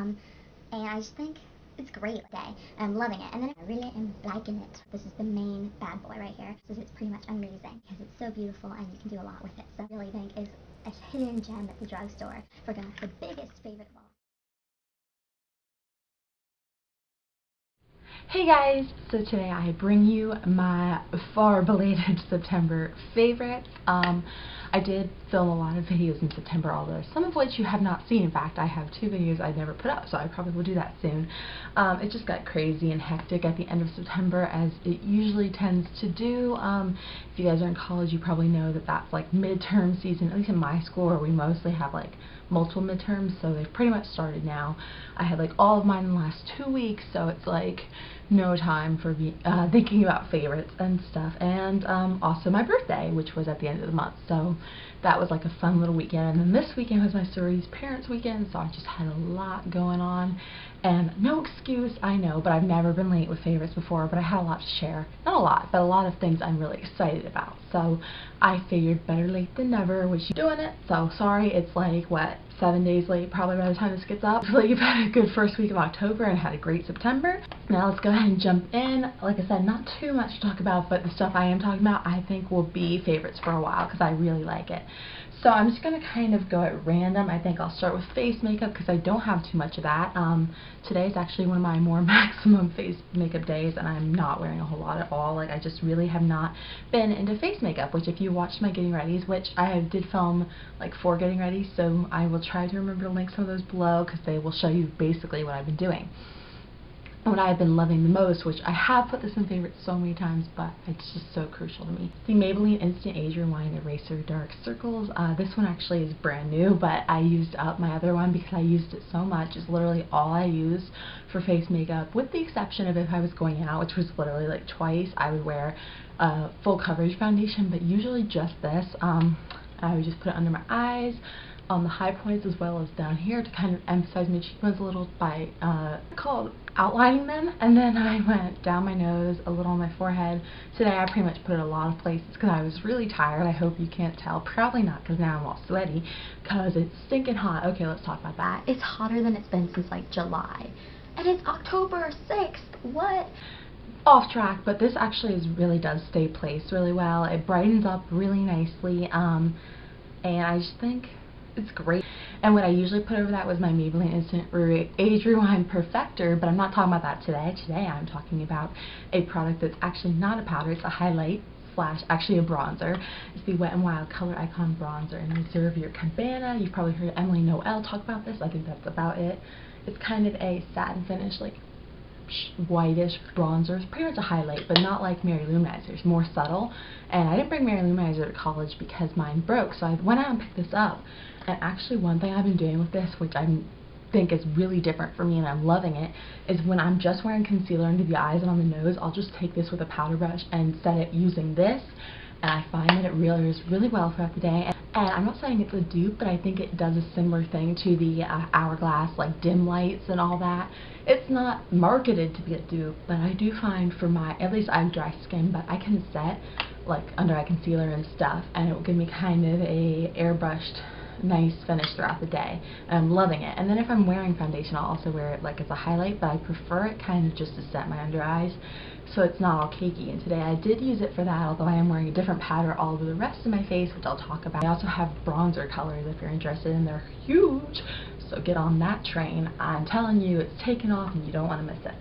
And I just think it's great day. I'm loving it. And then I really am liking it. This is the main bad boy right here. This is pretty much amazing because it's so beautiful and you can do a lot with it. So I really think is a hidden gem at the drugstore for the biggest favorite of all. Hey guys, so today I bring you my far belated September favorites. I did film a lot of videos in September, although some of which you have not seen. In fact, I have 2 videos I never put up, so I probably will do that soon. It just got crazy and hectic at the end of September, as it usually tends to do. If you guys are in college, you probably know that that's like midterm season, at least in my school, where we mostly have like multiple midterms, so they've pretty much started now. I had like all of mine in the last 2 weeks, so it's like no time for thinking about favorites and stuff. And also my birthday, which was at the end of the month, so that was like a fun little weekend. And then this weekend was my sorority's parents weekend, so I just had a lot going on. And no excuse, I know, but I've never been late with favorites before, but I had a lot to share. Not a lot, but a lot of things I'm really excited about. So I figured better late than never, which you're doing it. So sorry, it's like, what, 7 days late probably by the time this gets up. Hopefully you've had a good first week of October and had a great September. Now let's go ahead and jump in. Like I said, not too much to talk about, but the stuff I am talking about I think will be favorites for a while because I really like it. So I'm just going to kind of go at random. I think I'll start with face makeup because I don't have too much of that. Today is actually one of my more maximum face makeup days, and I'm not wearing a whole lot at all. Like, I just really have not been into face makeup, which if you watched my getting readies, which I did film like 4 getting ready, so I will try to remember to link some of those below because they will show you basically what I've been doing. What I've been loving the most, which I have put this in favorites so many times, but it's just so crucial to me. The Maybelline Instant Age Rewind Eraser Dark Circles. This one actually is brand new, but I used up my other one because I used it so much. It's literally all I use for face makeup, with the exception of if I was going out, which was literally like twice. I would wear full coverage foundation, but usually just this. I would just put it under my eyes, on the high points as well as down here to kind of emphasize my cheekbones a little by outlining them, and then I went down my nose, a little on my forehead. Today I pretty much put it a lot of places because I was really tired. I hope you can't tell. Probably not, because now I'm all sweaty because it's stinking hot. Okay, let's talk about that. It's hotter than it's been since like July, and it's October 6th. What? Off track, but this actually really does stay placed really well. It brightens up really nicely, and I just think it's great. And what I usually put over that was my Maybelline Instant Age Rewind Perfector, but I'm not talking about that today. Today I'm talking about a product that's actually not a powder. It's a highlight slash actually a bronzer. It's the Wet n Wild Color Icon Bronzer in Reserve Your Cabana. You've probably heard Emily Noel talk about this. I think that's about it. It's kind of a satin finish, like whitish bronzer. It's pretty much a highlight, but not like Mary Lou Manizer. More subtle. And I didn't bring Mary Lou Manizer to college because mine broke, so I went out and picked this up. And actually one thing I've been doing with this, which I think is really different for me and I'm loving it, is when I'm just wearing concealer under the eyes and on the nose, I'll just take this with a powder brush and set it using this, and I find that it really is really well throughout the day. And I'm not saying it's a dupe, but I think it does a similar thing to the Hourglass, like dim lights and all that. It's not marketed to be a dupe, but I do find for my, at least I have dry skin, but I can set like under eye concealer and stuff, and it will give me kind of a airbrushed nice finish throughout the day, and I'm loving it. And then if I'm wearing foundation, I'll also wear it like as a highlight, but I prefer it kind of just to set my under eyes so it's not all cakey. And today I did use it for that, although I am wearing a different powder all over the rest of my face, which I'll talk about. I also have bronzer colors if you're interested, and they're huge, so get on that train. I'm telling you, it's taken off and you don't want to miss it.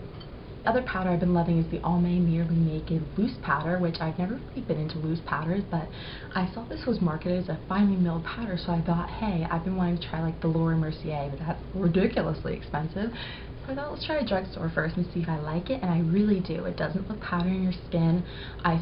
The other powder I've been loving is the Almay Nearly Naked Loose Powder, which I've never really been into loose powders, but I saw this was marketed as a finely milled powder, so I thought, hey, I've been wanting to try like the Laura Mercier, but that's ridiculously expensive. So I thought, let's try a drugstore first and see if I like it, and I really do. It doesn't look powdery on your skin. I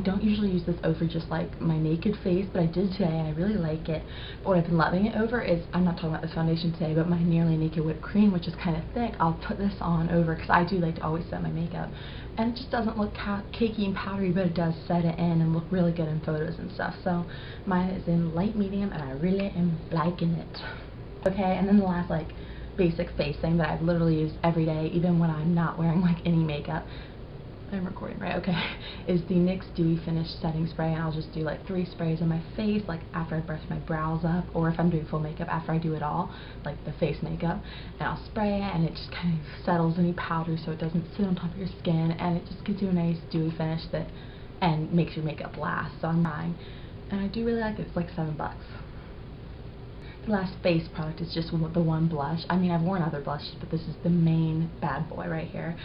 don't usually use this over just like my naked face, but I did today and I really like it. But what I've been loving it over is, I'm not talking about this foundation today, but my Nearly Naked Whipped Cream, which is kind of thick. I'll put this on over because I do like to always set my makeup, and it just doesn't look cakey and powdery, but it does set it in and look really good in photos and stuff. So mine is in light medium and I really am liking it. Okay, and then the last like basic face thing that I've literally used every day, even when I'm not wearing like any makeup. I'm recording, right? Okay. Is the NYX Dewy Finish Setting Spray, and I'll just do like 3 sprays on my face, like after I brush my brows up, or if I'm doing full makeup, after I do it all, like the face makeup, and I'll spray it, and it just kind of settles any powder so it doesn't sit on top of your skin, and it just gives you a nice dewy finish that, and makes your makeup last. So I'm buying, and I do really like it. It's like $7. The last face product is just the one blush. I mean, I've worn other blushes, but this is the main bad boy right here.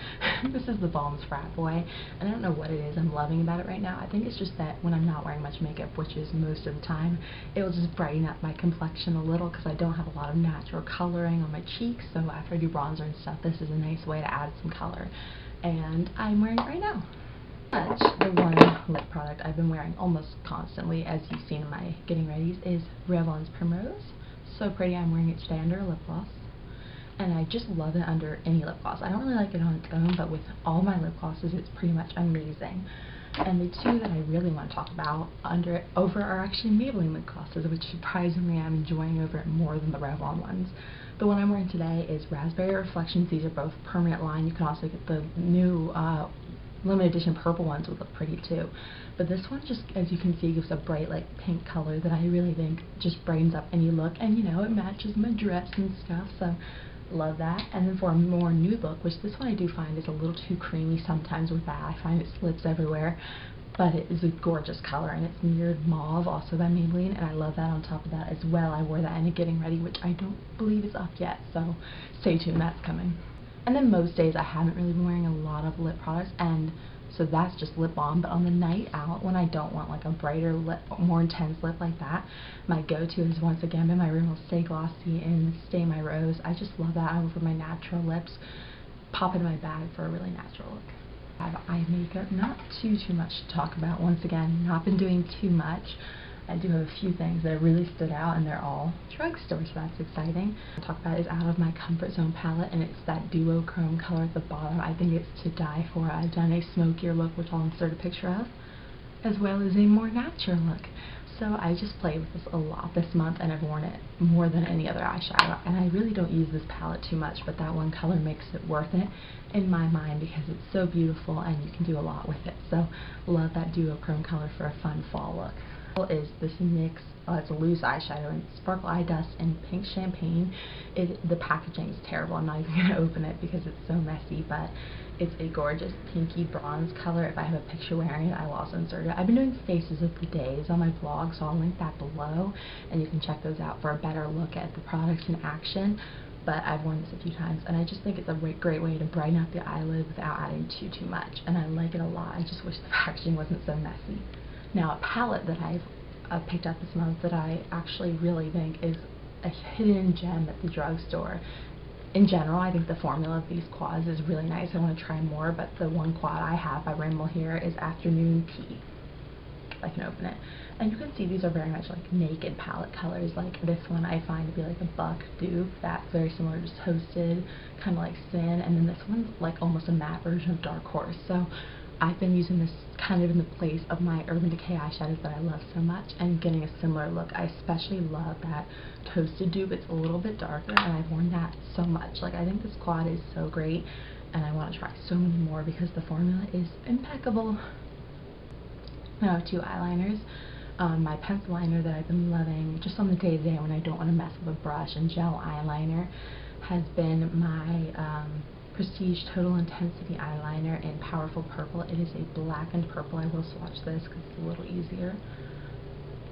This is the Balm's Frat Boy, and I don't know what it is I'm loving about it right now. I think it's just that when I'm not wearing much makeup, which is most of the time, it will just brighten up my complexion a little because I don't have a lot of natural coloring on my cheeks, so after I do bronzer and stuff, this is a nice way to add some color, and I'm wearing it right now. The one lip product I've been wearing almost constantly, as you've seen in my getting readies, is Revlon's Primrose. So pretty. I'm wearing it today under a lip gloss, and I just love it under any lip gloss. I don't really like it on its own, but with all my lip glosses, it's pretty much amazing. And the two that I really want to talk about over are actually Maybelline lip glosses, which surprisingly I'm enjoying over it more than the Revlon ones. The one I'm wearing today is Raspberry Reflections. These are both permanent line. You can also get the new limited edition purple ones would look pretty too, but this one just, as you can see, gives a bright like pink color that I really think just brightens up any look, and you know, it matches my dress and stuff, so love that. And then for a more nude look, which this one I do find is a little too creamy sometimes with that, I find it slips everywhere, but it is a gorgeous color, and it's Mirrored Mauve, also by Maybelline, and I love that on top of that as well. I wore that in a getting ready, which I don't believe is up yet, so stay tuned, that's coming. And then most days I haven't really been wearing a lot of lip products, and so that's just lip balm. But on the night out, when I don't want like a brighter lip, more intense lip like that, my go-to has once again been my Rimmel Stay Glossy and Stay My Rose. I just love that over my natural lips. Pop it in my bag for a really natural look. I have eye makeup, not too much to talk about. Once again, not been doing too much. I do have a few things that really stood out, and they're all drugstore, so that's exciting. What I'll talk about is Out of My Comfort Zone palette, and it's that duochrome color at the bottom. I think it's to die for. I've done a smokier look, which I'll insert a picture of, as well as a more natural look. So I just played with this a lot this month, and I've worn it more than any other eyeshadow. And I really don't use this palette too much, but that one color makes it worth it in my mind because it's so beautiful and you can do a lot with it. So love that duochrome color for a fun fall look. Is this NYX, it's a loose eyeshadow in Sparkle Eye Dust and Pink Champagne. The packaging is terrible. I'm not even going to open it because it's so messy, but it's a gorgeous pinky bronze color. If I have a picture wearing it, I will also insert it. I've been doing Faces of the Days on my blog, so I'll link that below, and you can check those out for a better look at the products in action. But I've worn this a few times, and I just think it's a great way to brighten up the eyelid without adding too much, and I like it a lot. I just wish the packaging wasn't so messy. Now, a palette that I've picked up this month that I actually really think is a hidden gem at the drugstore. In general, I think the formula of these quads is really nice. I want to try more, but the one quad I have by Rimmel here is Afternoon Tea. I can open it. And you can see these are very much like naked palette colors. Like this one I find to be like a buck dupe. That's very similar to Toasted, kind of like Sin. And then this one's like almost a matte version of Dark Horse. So I've been using this kind of in the place of my Urban Decay eyeshadows that I love so much, and getting a similar look. I especially love that Toasted dupe. It's a little bit darker, and I've worn that so much. Like, I think this quad is so great, and I want to try so many more because the formula is impeccable. Now I have 2 eyeliners. My pencil liner that I've been loving just on the day-to-day when I don't want to mess with a brush and gel eyeliner has been my Prestige Total Intensity eyeliner in Powerful Purple. It is a blackened purple. I will swatch this because it's a little easier.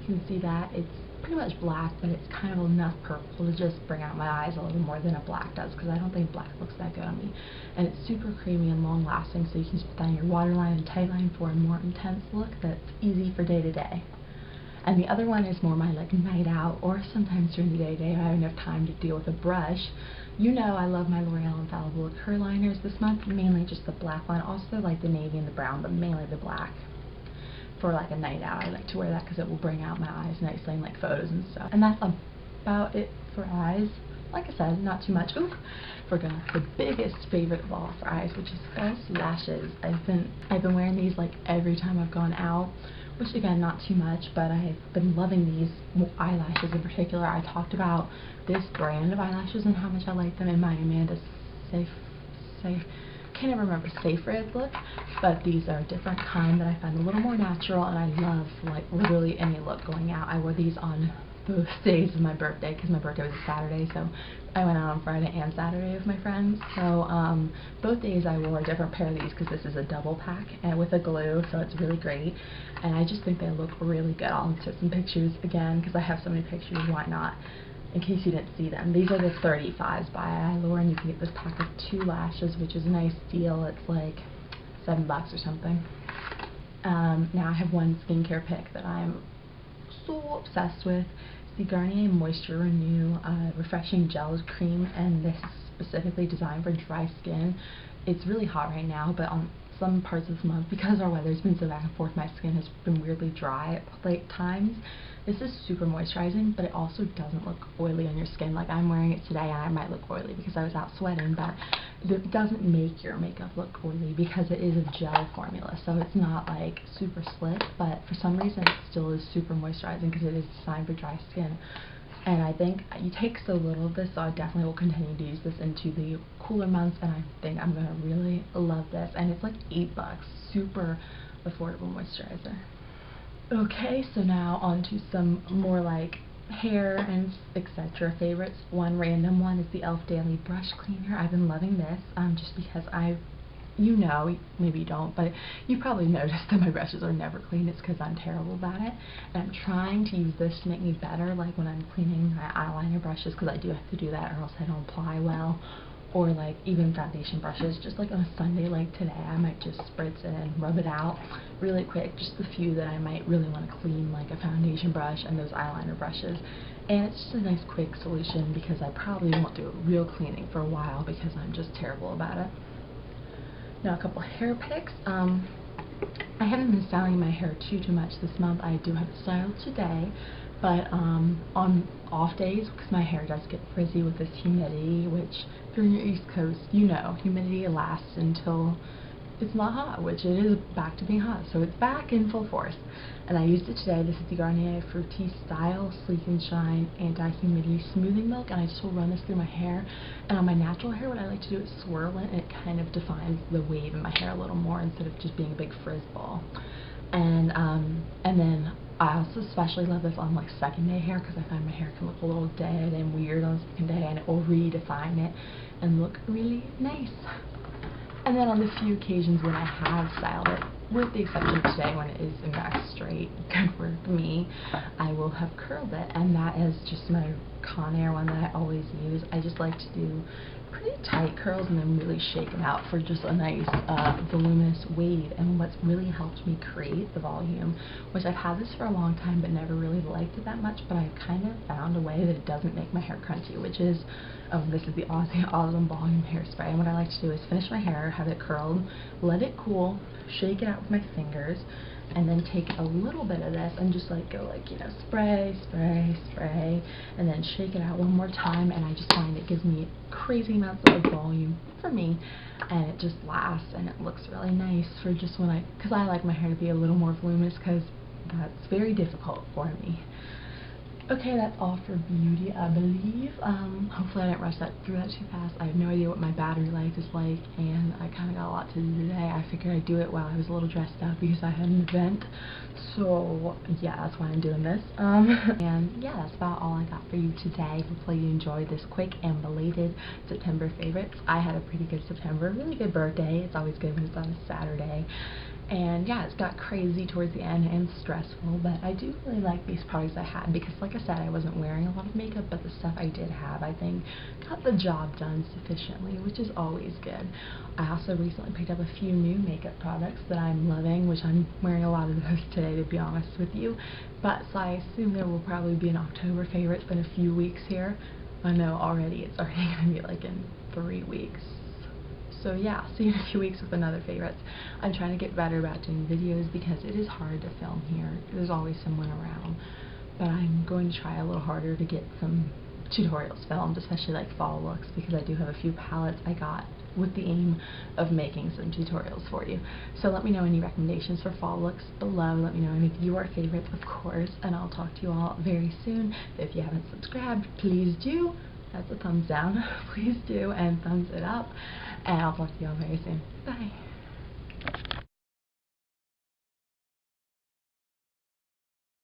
You can see that it's pretty much black, but it's kind of enough purple to just bring out my eyes a little more than a black does, because I don't think black looks that good on me. And it's super creamy and long lasting, so you can just put that on your waterline and tightline for a more intense look that's easy for day to day. And the other one is more my like night out, or sometimes during the day if I have enough time to deal with a brush. You know I love my L'Oreal Infallible Laquer liners this month, mainly just the black one, also like the navy and the brown, but mainly the black. For like a night out, I like to wear that because it will bring out my eyes nicely in like photos and stuff. And that's about it for eyes. Like I said, not too much. Ooh, forgot the biggest favorite of all for eyes, which is Eylure Lashes. I've been wearing these like every time I've gone out, which again, not too much, but I've been loving these eyelashes in particular. I talked about this brand of eyelashes and how much I like them in my Amanda Safe. Can't can't ever remember say Frat look, but these are a different kind that I find a little more natural, and I love like literally any look going out. I wore these on both days of my birthday because my birthday was a Saturday, so I went out on Friday and Saturday with my friends. So both days I wore a different pair of these because this is a double pack and with a glue, so it's really great. And I just think they look really good. I'll insert some pictures again because I have so many pictures. Why not? In case you didn't see them. These are the 35s by Eylure, and you can get this pack of 2 lashes, which is a nice deal. It's like $7 or something. Now I have one skincare pick that I'm so obsessed with. It's the Garnier Moisture Renew Refreshing Gel Cream, and this is specifically designed for dry skin. It's really hot right now, but on some parts of the month, because our weather's been so back and forth, my skin has been weirdly dry at times. This is super moisturizing, but it also doesn't look oily on your skin. Like I'm wearing it today and I might look oily because I was out sweating, but it doesn't make your makeup look oily because it is a gel formula, so it's not like super slick, but for some reason it still is super moisturizing because it is designed for dry skin. And I think you take so little of this, so I definitely will continue to use this into the cooler months, and I think I'm going to really love this. And it's like $8, super affordable moisturizer. Okay, so now on to some more like hair and etc. favorites. One random one is the e.l.f. Daily Brush Cleaner. I've been loving this just because you know, maybe you don't, but you probably noticed that my brushes are never clean. It's because I'm terrible about it, and I'm trying to use this to make me better, like when I'm cleaning my eyeliner brushes, because I do have to do that or else I don't apply well, or like even foundation brushes, just like on a Sunday like today, I might just spritz it and rub it out really quick, just the few that I might really want to clean, like a foundation brush and those eyeliner brushes. And it's just a nice quick solution because I probably won't do a real cleaning for a while because I'm just terrible about it. Now a couple hair picks. I haven't been styling my hair too much this month. I do have it styled today, but on off days, because my hair does get frizzy with this humidity, which if you're in your East Coast, you know, humidity lasts until it's not hot, which it is back to being hot, so it's back in full force. And I used it today. This is the Garnier Fructis Style Sleek and Shine Anti-Humidity Smoothing Milk, and I just will run this through my hair. And on my natural hair, what I like to do is swirl it, and it kind of defines the wave in my hair a little more instead of just being a big frizz ball. And then I also especially love this on like second day hair because I find my hair can look a little dead and weird on the second day, and it will redefine it and look really nice. And then on the few occasions when I have styled it, with the exception of today when it is in fact straight, good for me, I will have curled it, and that is just my Conair one that I always use. I just like to do pretty tight curls and then really shake it out for just a nice voluminous wave. And what's really helped me create the volume, which I've had this for a long time but never really liked it that much, but I've kind of found a way that it doesn't make my hair crunchy, which is this is the Aussie Aussome Volume Hairspray. And what I like to do is finish my hair, have it curled, let it cool, shake it out with my fingers, and then take a little bit of this and just like go like, you know, spray, spray, spray, and then shake it out one more time. And I just find it gives me crazy amounts of volume for me, and it just lasts, and it looks really nice for just when because I like my hair to be a little more voluminous because that's very difficult for me. Okay, that's all for beauty, I believe. Hopefully I didn't rush through that too fast. I have no idea what my battery life is like, and I kind of got a lot to do today. I figured I'd do it while I was a little dressed up because I had an event. So, yeah, that's why I'm doing this. And yeah, that's about all I got for you today. Hopefully you enjoyed this quick and belated September favorites. I had a pretty good September, really good birthday. It's always good when it's on a Saturday. And yeah, it's got crazy towards the end and stressful, but I do really like these products I had because, like I said, I wasn't wearing a lot of makeup, but the stuff I did have, I think, got the job done sufficiently, which is always good. I also recently picked up a few new makeup products that I'm loving, which I'm wearing a lot of those today, to be honest with you. But so I assume there will probably be an October favorites in a few weeks here. I know already it's already going to be like in 3 weeks. So yeah, see you in a few weeks with another favorites. I'm trying to get better about doing videos because it is hard to film here. There's always someone around. But I'm going to try a little harder to get some tutorials filmed, especially like fall looks, because I do have a few palettes I got with the aim of making some tutorials for you. So let me know any recommendations for fall looks below. Let me know any of your favorites, of course, and I'll talk to you all very soon. If you haven't subscribed, please do. that's a thumbs down, please do, and thumbs it up. And I'll talk to y'all very soon. Bye.